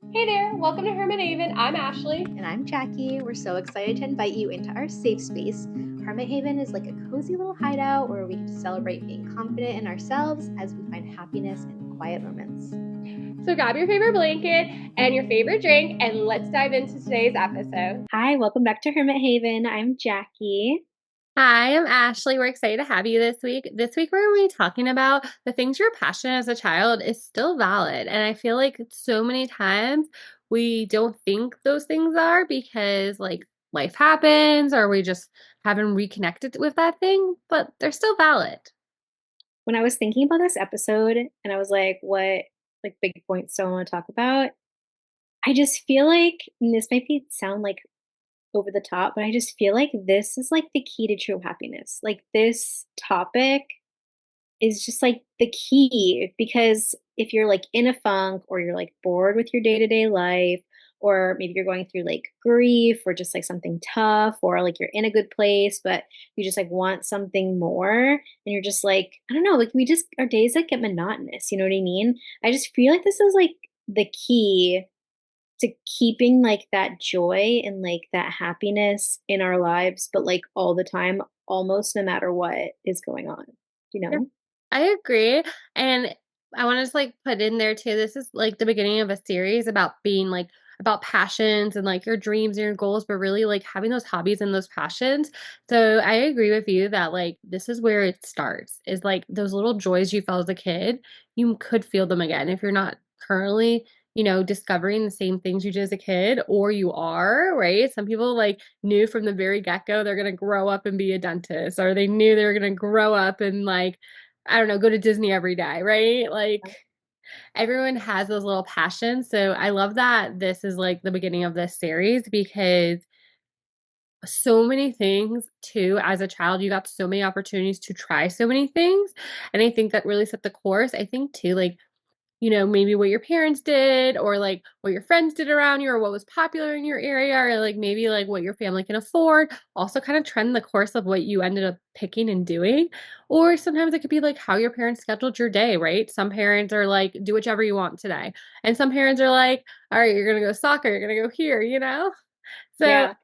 Hey there, welcome to Hermit Haven. I'm Ashley. And I'm Jackie. We're so excited to invite you into our safe space. Hermit Haven is like a cozy little hideout where we get to celebrate being confident in ourselves as we find happiness in quiet moments. So grab your favorite blanket and your favorite drink, and let's dive into today's episode. Hi, welcome back to Hermit Haven. I'm Jackie. Hi, I'm Ashley. We're excited to have you this week. This week, we're going to be talking about the things you're passionate as a child is still valid. And I feel like so many times we don't think those things are because like life happens or we just haven't reconnected with that thing, but they're still valid. When I was thinking about this episode and I was like, what like big points do I want to talk about? I just feel like and this might sound like over the top, but I just feel like this is like the key to true happiness. Like this topic is just like the key because if you're like in a funk or you're like bored with your day-to-day life or maybe you're going through like grief or just like something tough or like you're in a good place but you just like want something more and you're just like I don't know like we just our days like get monotonous, you know what I mean? I just feel like this is like the key to keeping like that joy and like that happiness in our lives but like all the time almost no matter what is going on, you Yeah, know? I agree. And I want to just like put in there too. This is like the beginning of a series about being like about passions and like your dreams and your goals, but really like having those hobbies and those passions. So I agree with you that like this is where it starts is like those little joys you felt as a kid, you could feel them again if you're not currently, discovering the same things you did as a kid, or you are, right? Some people like knew from the very get-go they're gonna grow up and be a dentist, or they knew they were gonna grow up and like, I don't know, go to Disney every day, right? Like everyone has those little passions. So I love that this is like the beginning of this series because so many things too as a child you got so many opportunities to try so many things, and I think that really set the course. I think too, like, maybe what your parents did or like what your friends did around you or what was popular in your area or like maybe like what your family can afford also kind of trend the course of what you ended up picking and doing. Or sometimes it could be like how your parents scheduled your day, right? Some parents are like, do whichever you want today. And some parents are like, all right, you're going to go soccer, you're going to go here. So Yeah.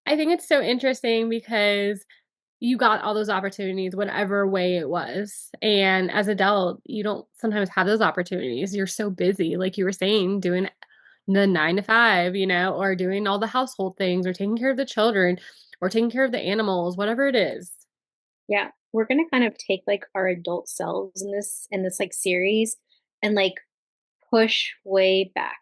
I think it's so interesting because you got all those opportunities whatever way it was. And as adult, you don't sometimes have those opportunities. You're so busy, like you were saying, doing the 9 to 5, or doing all the household things or taking care of the children or taking care of the animals, whatever it is. Yeah. We're gonna kind of take like our adult selves in this like series and like push way back.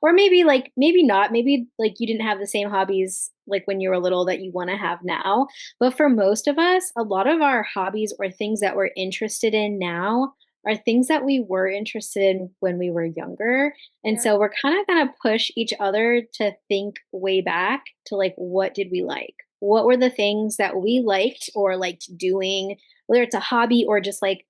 Or maybe like maybe not. Maybe like you didn't have the same hobbies like when you were little that you want to have now. But for most of us, a lot of our hobbies or things that we're interested in now are things that we were interested in when we were younger. And Yeah. so we're kind of going to push each other to think way back to like what did we like? What were the things that we liked or liked doing, whether it's a hobby or just like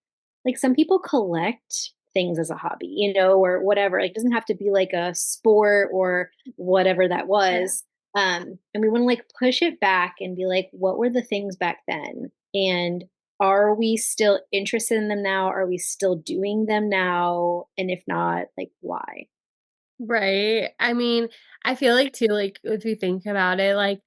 some people collect things as a hobby, you know, or whatever. Like, it doesn't have to be like a sport or whatever that Yeah. was. And we want to like push it back and be like, what were the things back then? And are we still interested in them now? Are we still doing them now? And if not, like, why? Right. I mean, I feel like too, like if you think about it, like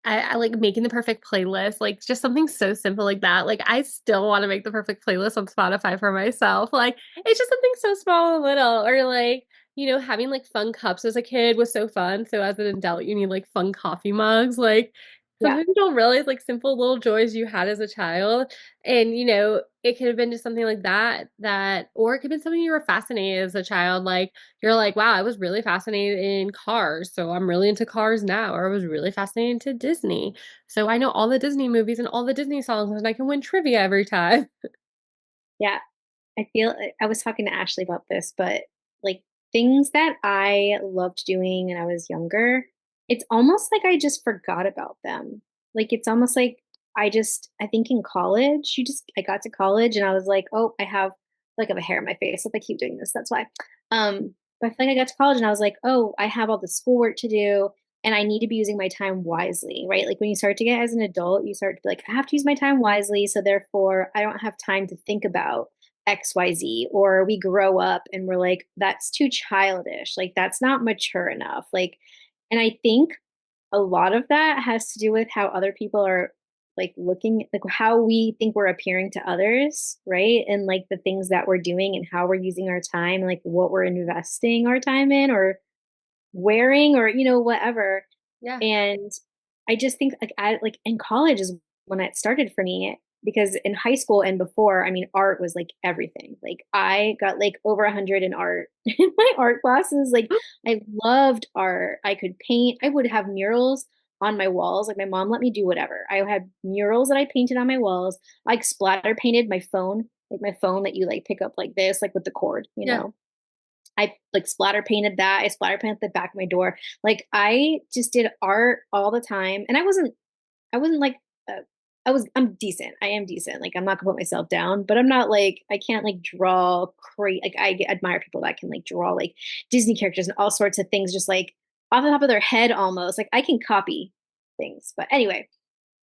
I like making the perfect playlist, like, just something so simple like that. Like, I still wanna make the perfect playlist on Spotify for myself. Like, it's just something so small and little, or, like, having, like, fun cups as a kid was so fun. So as an adult, you need, like, fun coffee mugs. Like, Yeah. sometimes you don't realize, like, simple little joys you had as a child. And, it could have been just something like that or it could have been something you were fascinated as a child. Like, you're like, "Wow, I was really fascinated in cars, so I'm really into cars now," or, "I was really fascinated into Disney, so I know all the Disney movies and all the Disney songs, and I can win trivia every time." Yeah. I feel I was talking to Ashley about this, but like things that I loved doing when I was younger, it's almost like I just forgot about them. Like it's almost like I think in college, I got to college and I was like, oh, I have a hair in my face if I keep doing this. That's why. But I feel like I got to college and I was like, oh, I have all the schoolwork to do and I need to be using my time wisely, right? Like when you start to get as an adult, you start to be like, I have to use my time wisely. So therefore I don't have time to think about XYZ, or we grow up and we're like, that's too childish. Like, that's not mature enough. Like, and I think a lot of that has to do with how other people are like looking, like how we think we're appearing to others, right? And like the things that we're doing and how we're using our time, like what we're investing our time in or wearing or, whatever. Yeah. And I just think like I like in college is when it started for me because in high school and before, I mean, art was like everything. Like I got like over 100 in art in my art classes. Like I loved art. I could paint. I would have murals on my walls. Like my mom let me do whatever. I had murals that I painted on my walls. I like splatter painted my phone, like my phone that you like pick up like this, like with the cord, Yeah. I like splatter painted that. I splatter painted the back of my door. Like I just did art all the time. And I wasn't like, I'm decent. I am decent. Like I'm not gonna put myself down, but I'm not like, I can't like draw great. Like admire people that can like draw like Disney characters and all sorts of things, just like off the top of their head almost. Like I can copy things. But anyway,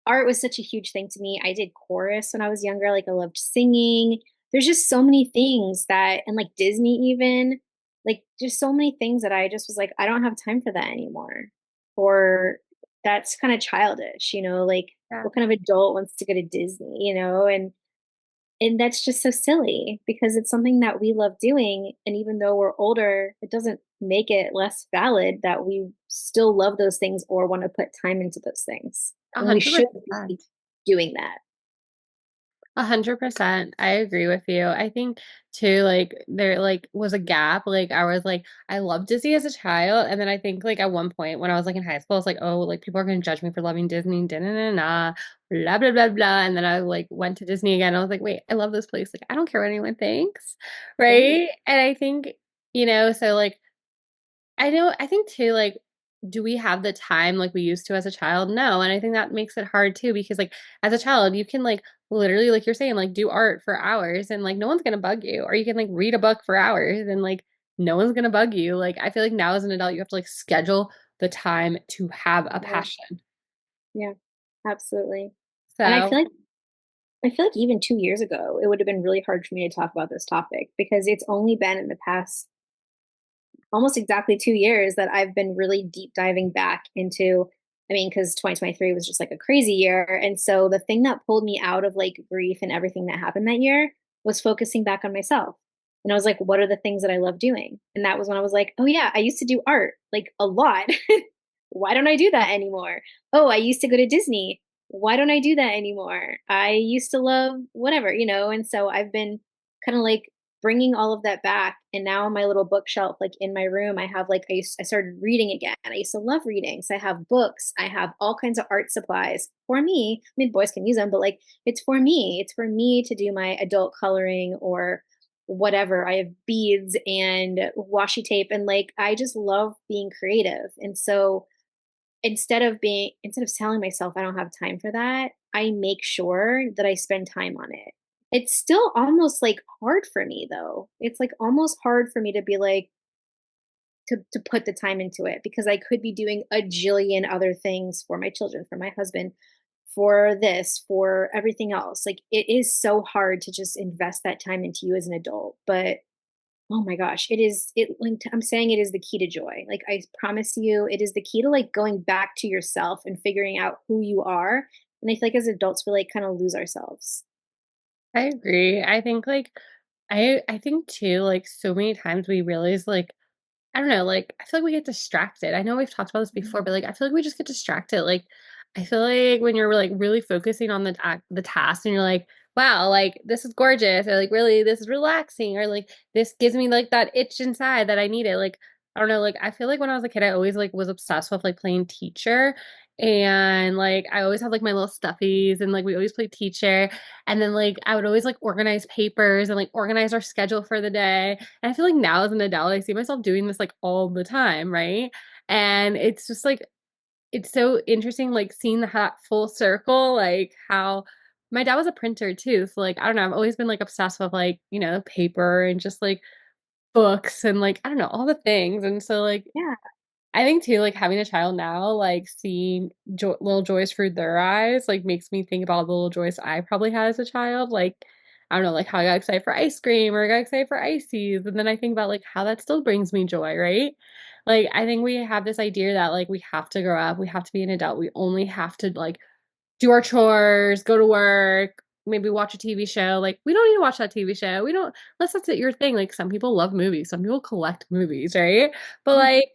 art was such a huge thing to me. I did chorus when I was younger. Like I loved singing. There's just so many things that, and like Disney even, like just so many things that I just was like, I don't have time for that anymore. Or that's kind of childish, like Yeah. what kind of adult wants to go to Disney, and that's just so silly because it's something that we love doing. And even though we're older, it doesn't make it less valid that we still love those things or want to put time into those things. A And we hundred should percent. be doing that. 100%. I agree with you. I think too, like there like was a gap. Like I was like, I loved Disney as a child. And then I think like at one point when I was like in high school, I was like, oh, like people are gonna judge me for loving Disney, da na na na, blah blah blah blah. And then I like went to Disney again. I was like, wait, I love this place. Like I don't care what anyone thinks. Yeah. Right. And I think, so like I know, I think too, like, do we have the time like we used to as a child? No. And I think that makes it hard too, because like as a child, you can like literally, like you're saying, like do art for hours and like no one's gonna bug you. Or you can like read a book for hours and like no one's gonna bug you. Like I feel like now as an adult, you have to like schedule the time to have a Yeah. passion. Yeah. Absolutely. And So I feel like even 2 years ago, it would have been really hard for me to talk about this topic because it's only been in the past almost exactly 2 years that I've been really deep diving back into. I mean, because 2023 was just like a crazy year. And so the thing that pulled me out of like grief and everything that happened that year was focusing back on myself. And I was like, what are the things that I love doing? And that was when I was like, oh, yeah, I used to do art like a lot. Why don't I do that anymore? Oh, I used to go to Disney. Why don't I do that anymore? I used to love whatever. And so I've been kind of like bringing all of that back. And now on my little bookshelf, like in my room, I have like, I started reading again. I used to love reading. So I have books, I have all kinds of art supplies for me. I mean, boys can use them, but like it's for me. It's for me to do my adult coloring or whatever. I have beads and washi tape. And like, I just love being creative. And so instead of telling myself I don't have time for that, I make sure that I spend time on it. It's still almost like hard for me though. It's like almost hard for me to be like to put the time into it because I could be doing a jillion other things for my children, for my husband, for this, for everything else. Like it is so hard to just invest that time into you as an adult. But oh my gosh, I'm saying it is the key to joy. Like I promise you, it is the key to like going back to yourself and figuring out who you are. And I feel like as adults we like kind of lose ourselves. I agree. I think like I think too, like so many times we realize like I don't know, like, I feel like we get distracted. I know we've talked about this Mhm. before, but, like, I feel like we just get distracted, like, I feel like when you're, like, really focusing on the task and you're like, "Wow, like, this is gorgeous," or, like, "Really, this is relaxing," or, like, "This gives me, like, that itch inside that I needed," like, I don't know, like, I feel like when I was a kid, I always, like, was obsessed with, like, playing teacher, and, like, I always had, like, my little stuffies, and, like, we always played teacher, and then, like, I would always, like, organize papers and, like, organize our schedule for the day, and I feel like now as an adult, I see myself doing this, like, all the time, right? And it's just, like it's so interesting, like, seeing that full circle, like, how my dad was a printer too, so, like, I don't know, I've always been, like, obsessed with, like, paper and just, like, books and, like, I don't know, all the things, and so, like, Yeah. I think too, like, having a child now, like, seeing little joys through their eyes, like, makes me think about the little joys I probably had as a child, like, I don't know, like how I got excited for ice cream or I got excited for ices. And then I think about like how that still brings me joy, right? Like I think we have this idea that like we have to grow up, we have to be an adult, we only have to like do our chores, go to work, maybe watch a TV show. Like we don't need to watch that TV show. We don't unless that's your thing. Like some people love movies, some people collect movies, right? But Yeah. like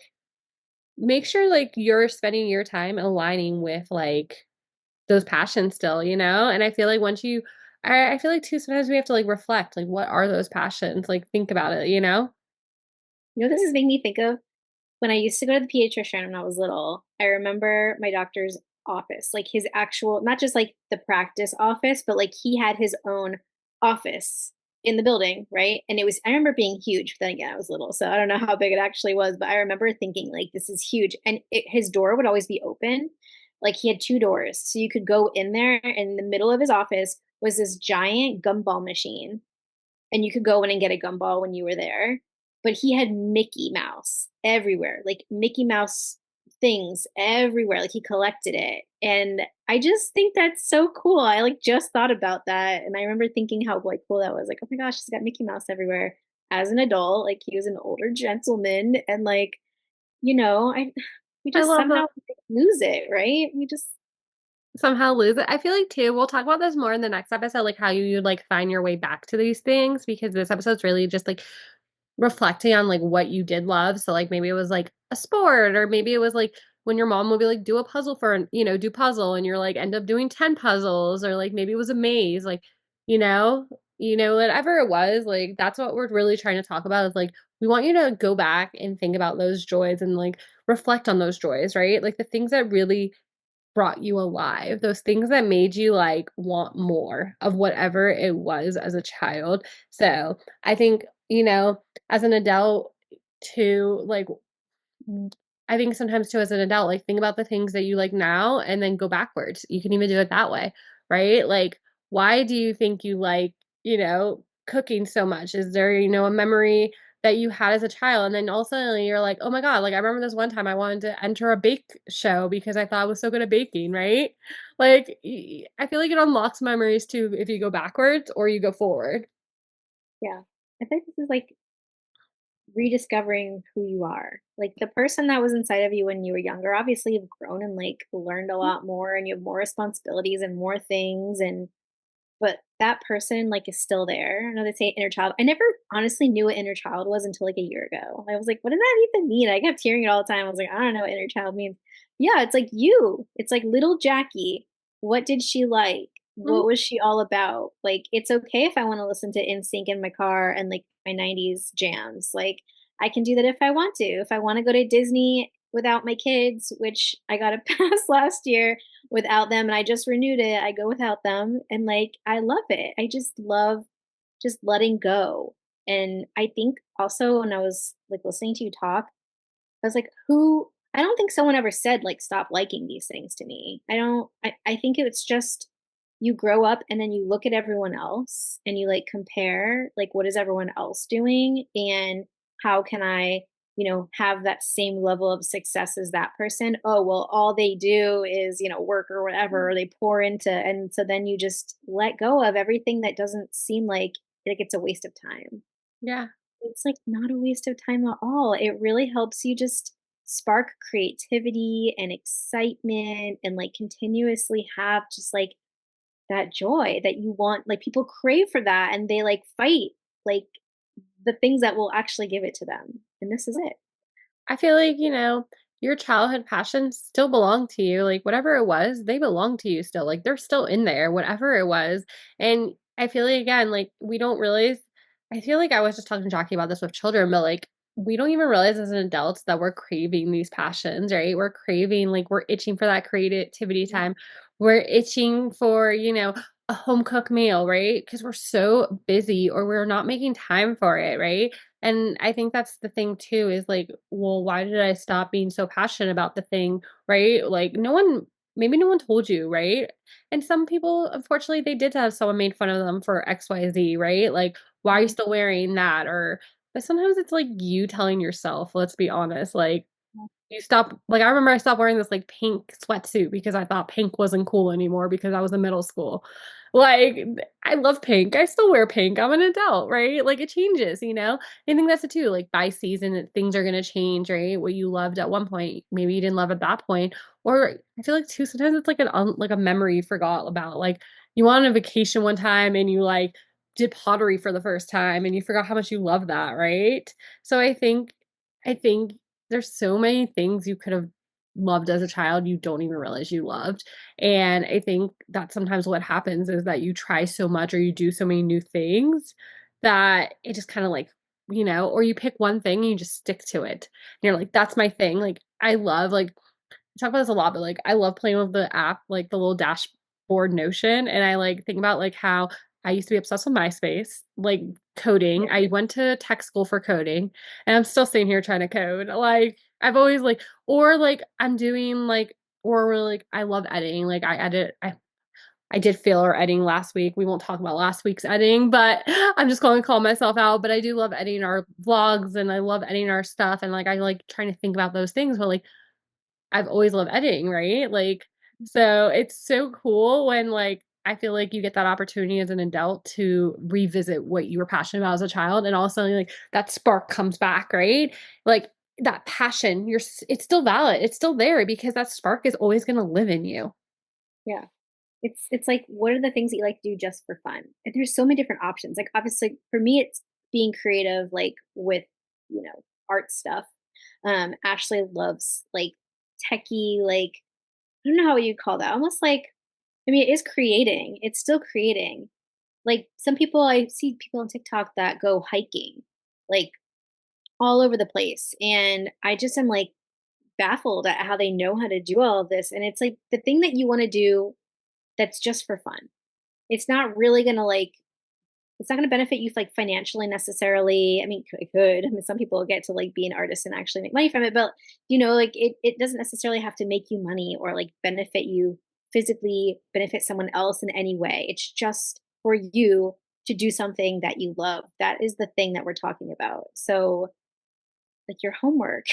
make sure like you're spending your time aligning with like those passions still, you know? And I feel like once you I feel like too sometimes we have to like reflect, like what are those passions? Like think about it, you know? You know, this is making me think of when I used to go to the pediatrician when I was little. I remember my doctor's office, like his actual, not just like the practice office, but like he had his own office in the building, right? And it was, I remember being huge. But then again, I was little, so I don't know how big it actually was, but I remember thinking like this is huge. And his door would always be open. Like he had two doors, so you could go in there. And in the middle of his office was this giant gumball machine, and you could go in and get a gumball when you were there. But he had Mickey Mouse everywhere, like Mickey Mouse things everywhere. Like he collected it. And I just think that's so cool. I like just thought about that. And I remember thinking how like cool that was. Like, oh my gosh, he's got Mickey Mouse everywhere. As an adult, like he was an older gentleman. And like, I we I just love somehow that. lose it, right? We just Somehow lose it. I feel like too, we'll talk about this more in the next episode, like how you like find your way back to these things because this episode's really just like reflecting on like what you did love. So like maybe it was like a sport or maybe it was like when your mom would be like do a puzzle for do puzzle and you're like end up doing 10 puzzles or like maybe it was a maze like you know whatever it was like that's what we're really trying to talk about is like we want you to go back and think about those joys and like reflect on those joys, right? Like the things that really brought you alive, those things that made you like want more of whatever it was as a child. So I think, as an adult too, like I think sometimes too as an adult, like think about the things that you like now and then go backwards. You can even do it that way, right? Like, why do you think you like, cooking so much? Is there, a memory that you had as a child? And then all of a sudden you're like, oh my God, like I remember this one time I wanted to enter a bake show because I thought I was so good at baking, right? Like, I feel like it unlocks memories too if you go backwards or you go forward. yeah. I think this is like rediscovering who you are. Like the person that was inside of you when you were younger, obviously you've grown and like learned a lot more and you have more responsibilities and more things, and but that person like is still there. I know they say inner child. I never honestly knew what inner child was until like a year ago. I was like, what does that even mean? I kept hearing it all the time. I was like, I don't know what inner child means. Yeah, it's like you. It's like little Jackie. What did she like? Mhm. What was she all about? Like, it's okay if I want to listen to NSYNC in my car and like my 90s jams. Like, I can do that if I want to. If I want to go to Disney without my kids, which I got a pass last year, without them and I just renewed it. I go without them and like I love it. I just love just letting go. And I think also when I was like listening to you talk, I was like, who I don't think someone ever said like stop liking these things to me. I think it's just you grow up and then you look at everyone else and you like compare like what is everyone else doing and how can I, have that same level of success as that person. Oh, well, all they do is, work or whatever, or they pour into, and so then you just let go of everything that doesn't seem like it's a waste of time. Yeah. It's, like, not a waste of time at all. It really helps you just spark creativity and excitement and, like, continuously have just, like, that joy that you want like, people crave for that, and they, like, fight, like, the things that will actually give it to them, and this is it. I feel like, your childhood passions still belong to you. Like whatever it was, they belong to you still. Like they're still in there, whatever it was. And I feel like again, like we don't realize I feel like I was just talking to Jackie about this with children, but like we don't even realize as an adults that we're craving these passions, right? We're craving, like we're itching for that creativity Yeah, time. We're itching for, a home cooked meal, right? Because we're so busy or we're not making time for it, right? And I think that's the thing too is like, well, why did I stop being so passionate about the thing, right? Like maybe no one told you, right? And some people, unfortunately, they did have someone made fun of them for XYZ, right? Like, why are you mhm, still wearing that? Or but sometimes it's like you telling yourself, let's be honest, like, yeah. You stop like, I remember I stopped wearing this, like, pink sweatsuit because I thought pink wasn't cool anymore because I was in middle school. Like, I love pink. I still wear pink. I'm an adult, right? Like, it changes, you know? I think that's it too, like, by season, things are gonna change, right? What you loved at one point, maybe you didn't love at that point, or I feel like too, sometimes it's like like a memory you forgot about, like, you went on a vacation one time and you, like, did pottery for the first time and you forgot how much you love that, right? So I think there's so many things you could have loved as a child you don't even realize you loved, and I think that's sometimes what happens is that you try so much or you do so many new things that it just kinda, like, or you pick one thing and you just stick to it. And you're like, "That's my thing." Like, I love, like, I talk about this a lot, but, like, I love playing with the app, like, the little dashboard Notion, and I, like, think about, like, how I used to be obsessed with MySpace, like, coding. I Right. went to tech school for coding, and I'm still sitting here trying to code. Like, I've always, like or, like, I'm doing, like or, like, I love editing, like, I did fail our editing last week. We won't talk about last week's editing, but I'm just gonna call myself out, but I do love editing our vlogs, and I love editing our stuff, and, like, I like trying to think about those things, but, like, I've always loved editing, right? Like, so it's so cool when, like, I feel like you get that opportunity as an adult to revisit what you were passionate about as a child, and also, like, that spark comes back, right? Like, that passion, it's still valid, it's still there because that spark is always gonna live in you. Yeah. It's like, what are the things that you like to do just for fun? And there's so many different options. Like, obviously, for me, it's being creative, like with, art stuff. Ashley loves like techie, like, I don't know how you call that. Almost like, I mean, it is creating. It's still creating. Like some people, I see people on TikTok that go hiking, like all over the place, and I just am like baffled at how they know how to do all of this. And it's like the thing that you want to do that's just for fun. It's not really gonna, like, it's not gonna benefit you, like, financially necessarily. I mean, it could. I mean, some people get to, like, be an artist and actually make money from it, but, like, it doesn't necessarily have to make you money or, like, benefit you physically, benefit someone else in any way. It's just for you to do something that you love. That is the thing that we're talking about. So, like, your homework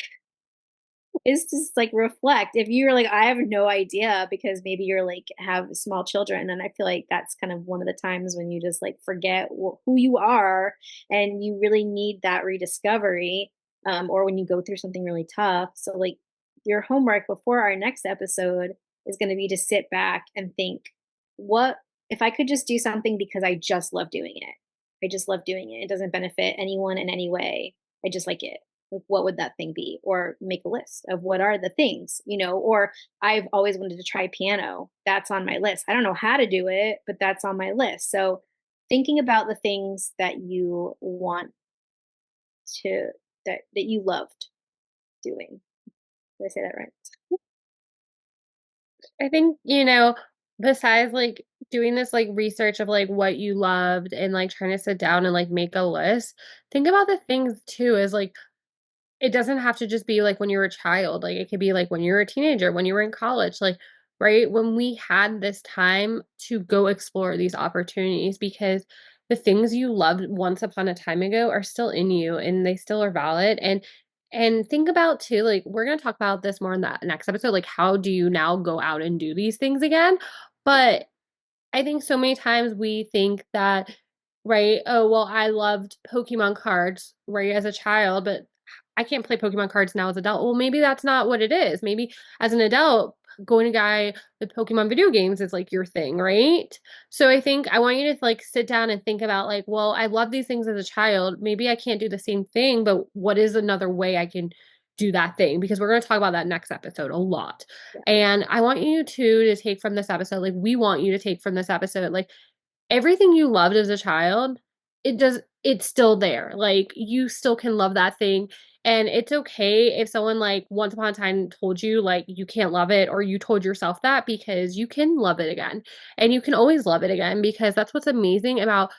is just like reflect. If you're like, I have no idea because maybe you're like have small children, and I feel like that's kind of one of the times when you just like forget who you are, and you really need that rediscovery, or when you go through something really tough. So like your homework before our next episode is going to be to sit back and think, what if I could just do something because I just love doing it? I just love doing it. It doesn't benefit anyone in any way. I just like it. Like, what would that thing be? Or make a list of what are the things, or I've always wanted to try piano. That's on my list. I don't know how to do it, but that's on my list. So thinking about the things that you want to that you loved doing. Did I say that right? I think, besides, like, doing this, like, research of, like, what you loved and, like, trying to sit down and, like, make a list, think about the things too is, like, it doesn't have to just be, like, when you were a child, like, it could be, like, when you were a teenager, when you were in college, like, right? When we had this time to go explore these opportunities because the things you loved once upon a time ago are still in you and they still are valid, and think about too, like, we're gonna talk about this more in that next episode, like, how do you now go out and do these things again? Yeah. But I think so many times we think that, right, "Oh, well, I loved Pokemon cards, right, as a child, but I can't play Pokemon cards now as an adult." Well, maybe that's not what it is. Maybe as an adult, going to guy the Pokemon video games is, like, your thing, right? So I think I want you to, like, sit down and think about, like, "Well, I love these things as a child. Maybe I can't do the same thing, but what is another way I can do that thing?" Because we're gonna talk about that next episode a lot. Yeah. And I want you to take from this episode, like, we want you to take from this episode, like, everything you loved as a child, it's still there. Like, you still can love that thing, and it's okay if someone, like, once upon a time told you, like, you can't love it or you told yourself that because you can love it again, and you can always love it again because that's what's amazing about,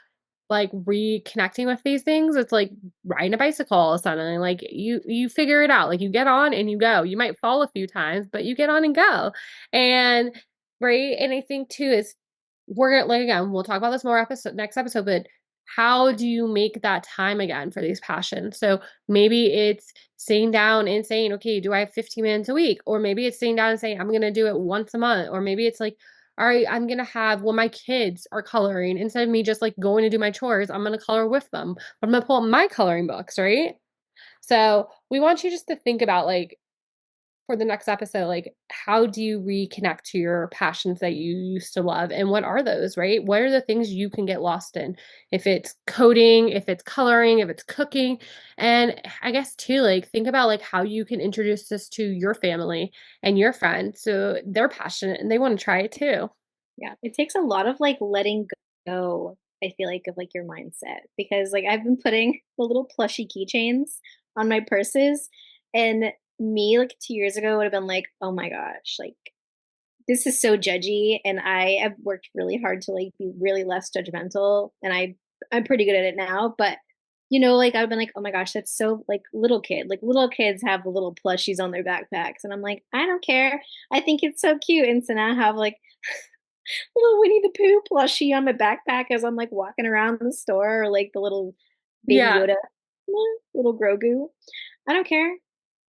like, reconnecting with these things. It's like riding a bicycle all of a sudden, like, you figure it out, like, you get on and you go. You might fall a few times, but you get on and go, and right, and I think too is we're gonna like, again, we'll talk about this more next episode, but how do you make that time again for these passions? So maybe it's sitting down and saying, okay, do I have 15 minutes a week? Or maybe it's sitting down and saying, I'm going to do it once a month. Or maybe it's like, all right, I'm going to have, when my kids are coloring, instead of me just like going to do my chores, I'm going to color with them. I'm going to pull up my coloring books, right? So we want you just to think about like for the next episode, like how do you reconnect to your passions that you used to love and what are those, right? What are the things you can get lost in? If it's coding, if it's coloring, if it's cooking. And I guess too, like think about like how you can introduce this to your family and your friends so they're passionate and they want to try it too. Yeah, it takes a lot of like letting go, I feel like, of like your mindset because like I've been putting the little plushy keychains on my purses, and me like 2 years ago would have been like, oh my gosh, like this is so judgy. And I have worked really hard to like be really less judgmental, and I'm pretty good at it now. But like I've been like, oh my gosh, that's so like little kid. Like little kids have the little plushies on their backpacks, and I'm like, I don't care. I think it's so cute. And so now I have like little Winnie the Pooh plushie on my backpack as I'm like walking around the store, or like the little baby Yeah. Yoda, little Grogu. I don't care.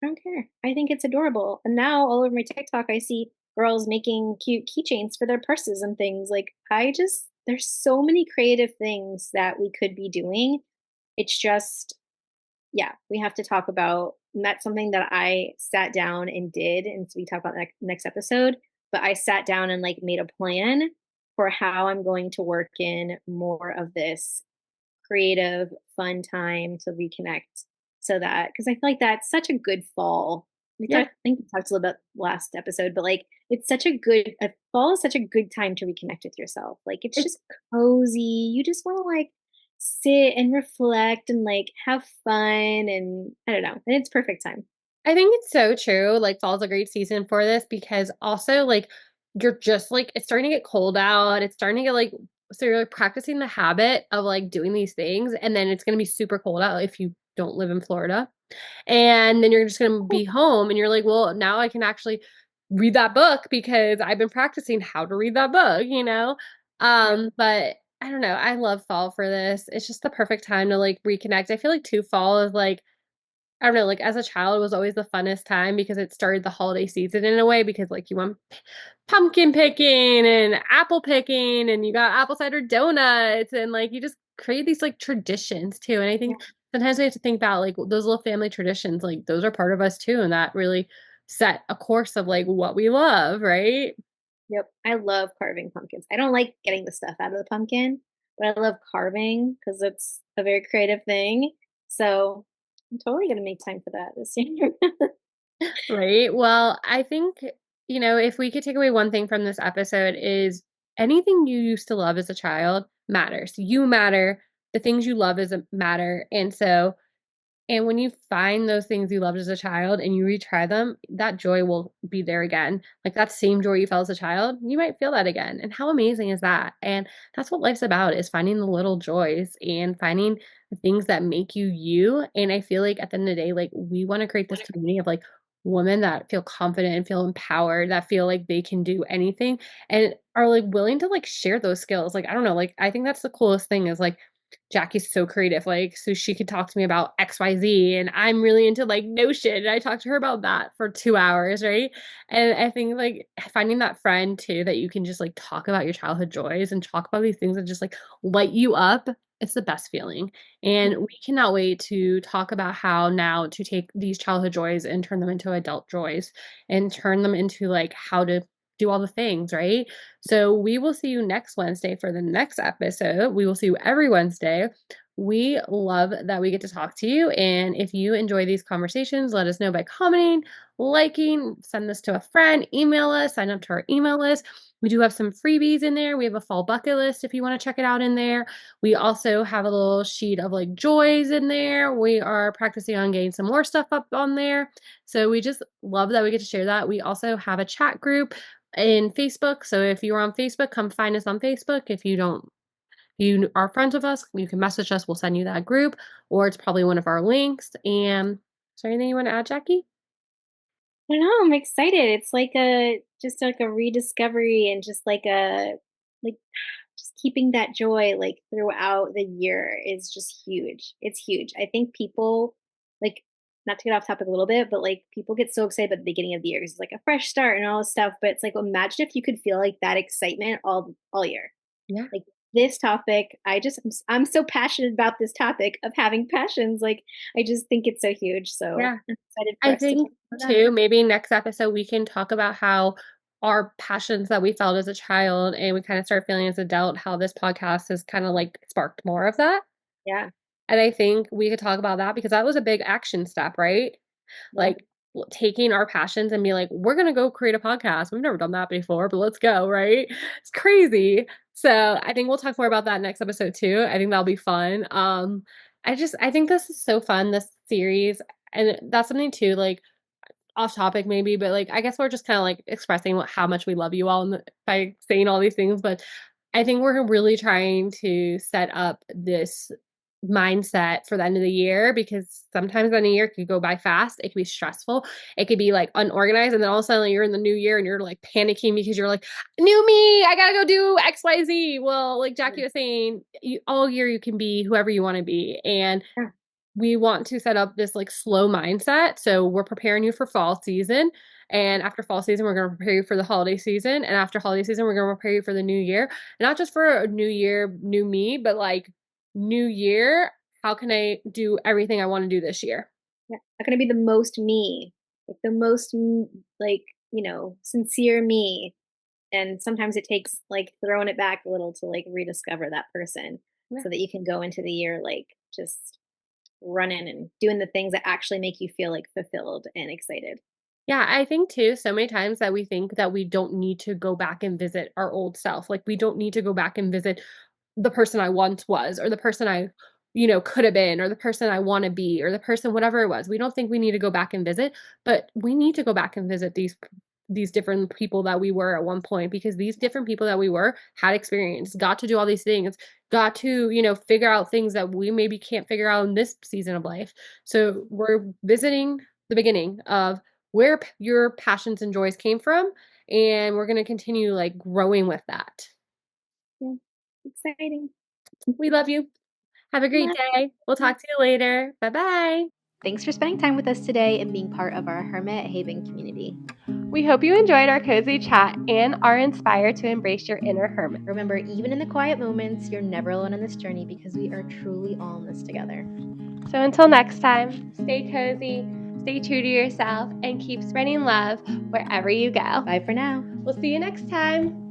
I don't care. I think it's adorable. And now all over my TikTok, I see girls making cute keychains for their purses and things. Like, there's so many creative things that we could be doing. It's just, yeah, we have to talk about, and that's something that I sat down and did. And so we talk about next episode, but I sat down and like made a plan for how I'm going to work in more of this creative, fun time to reconnect so that, because I feel like that's such a good fall. Yeah. I think we talked a little bit last episode, but like it's such a fall is such a good time to reconnect with yourself. Like it's It, just cozy. You just want to like sit and reflect and like have fun, and I don't know. And it's perfect time. I think it's so true. Like fall's a great season for this because also like you're just like it's starting to get cold out. It's starting to get like so you're like practicing the habit of like doing these things and then it's gonna be super cold out if you don't live in Florida. And then you're just gonna be home and you're like, well, now I can actually read that book because I've been practicing how to read that book, you know? Yep. But I don't know. I love fall for this. It's just the perfect time to like reconnect. I feel like too fall is like I don't know, like as a child, it was always the funnest time because it started the holiday season in a way because like you went pumpkin picking and apple picking and you got apple cider donuts and like you just create these like traditions too. And I Yeah. think sometimes we have to think about like those little family traditions, like those are part of us too. And that really set a course of like what we love, right? Yep. I love carving pumpkins. I don't like getting the stuff out of the pumpkin, but I love carving because it's a very creative thing. So I'm totally gonna make time for that this year. Right. Well, I think, if we could take away one thing from this episode is anything you used to love as a child matters. You matter. The things you love is matter. And when you find those things you loved as a child and you retry them, that joy will be there again. Like that same joy you felt as a child, you might feel that again. And how amazing is that? And that's what life's about is finding the little joys and finding the things that make you you. And I feel like at the end of the day, like we want to create this community of like women that feel confident and feel empowered, that feel like they can do anything and are like willing to like share those skills. Like, I don't know, like I think that's the coolest thing is like Jackie's so creative, like, so she could talk to me about XYZ, and I'm really into like Notion, and I talked to her about that for 2 hours, right? And I think like finding that friend too that you can just like talk about your childhood joys and talk about these things that just like light you up. It's the best feeling. And we cannot wait to talk about how now to take these childhood joys and turn them into adult joys and turn them into like how to do all the things, right? So we will see you next Wednesday for the next episode. We will see you every Wednesday. We love that we get to talk to you. And if you enjoy these conversations, let us know by commenting, liking, send this to a friend, email us, sign up to our email list. We do have some freebies in there. We have a fall bucket list if you want to check it out in there. We also have a little sheet of like joys in there. We are practicing on getting some more stuff up on there. So we just love that we get to share that. We also have a chat group in Facebook. So if you're on Facebook, come find us on Facebook. If you don't, you are friends with us, you can message us. We'll send you that group, or it's probably one of our links. And is there anything you want to add, Jackie? I don't know, I'm excited. It's like a just like a rediscovery, and just like a like just keeping that joy like throughout the year is just huge. It's huge. I think people like not to get off topic a little bit, but like people get so excited at the beginning of the year 'cause it's like a fresh start and all this stuff. But it's like imagine if you could feel like that excitement all year. Yeah. Like this topic, I'm so passionate about this topic of having passions. Like I just think it's so huge. So Yeah. I'm excited for I us to talk think about that. too, maybe next episode we can talk about how our passions that we felt as a child and we kind of start feeling as adult, how this podcast has kind of like sparked more of that. Yeah. And I think we could talk about that because that was a big action step, right? Yeah. Like taking our passions and be like, we're gonna go create a podcast. We've never done that before, but let's go, right? It's crazy. So I think we'll talk more about that next episode too. I think that'll be fun. I think this is so fun, this series. And that's something too, like off topic maybe, but like I guess we're just kind of like expressing how much we love you all by saying all these things. But I think we're really trying to set up this mindset for the end of the year because sometimes the end of the year could go by fast. It could be stressful. It could be like unorganized. And then all of a sudden you're in the new year and you're like panicking because you're like, new me, I gotta go do XYZ. Well, like Jackie was saying, all year you can be whoever you want to be. And Yeah. we want to set up this like slow mindset. So we're preparing you for fall season. And after fall season, we're going to prepare you for the holiday season. And after holiday season, we're going to prepare you for the new year. And not just for a new year, new me, but like new year. How can I do everything I want to do this year? Yeah. I'm gonna be the most me, like the most like sincere me. And sometimes it takes like throwing it back a little to like rediscover that person, Yeah. so that you can go into the year like just running and doing the things that actually make you feel like fulfilled and excited. Yeah, I think too, so many times that we think that we don't need to go back and visit our old self. Like we don't need to go back and visit the person I once was or the person I, could have been or the person I want to be or the person whatever it was. We don't think we need to go back and visit, but we need to go back and visit these different people that we were at one point because these different people that we were had experience, got to do all these things, got to, figure out things that we maybe can't figure out in this season of life. So we're visiting the beginning of where your passions and joys came from and we're going to continue like growing with that. Yeah. Exciting. We love you. Have a great Love day. We'll you. talk to you later. Bye-bye. Thanks for spending time with us today and being part of our Hermit Haven community. We hope you enjoyed our cozy chat and are inspired to embrace your inner hermit. Remember, even in the quiet moments, you're never alone on this journey because we are truly all in this together. So until next time, stay cozy, stay true to yourself, and keep spreading love wherever you go. Bye for now. We'll see you next time.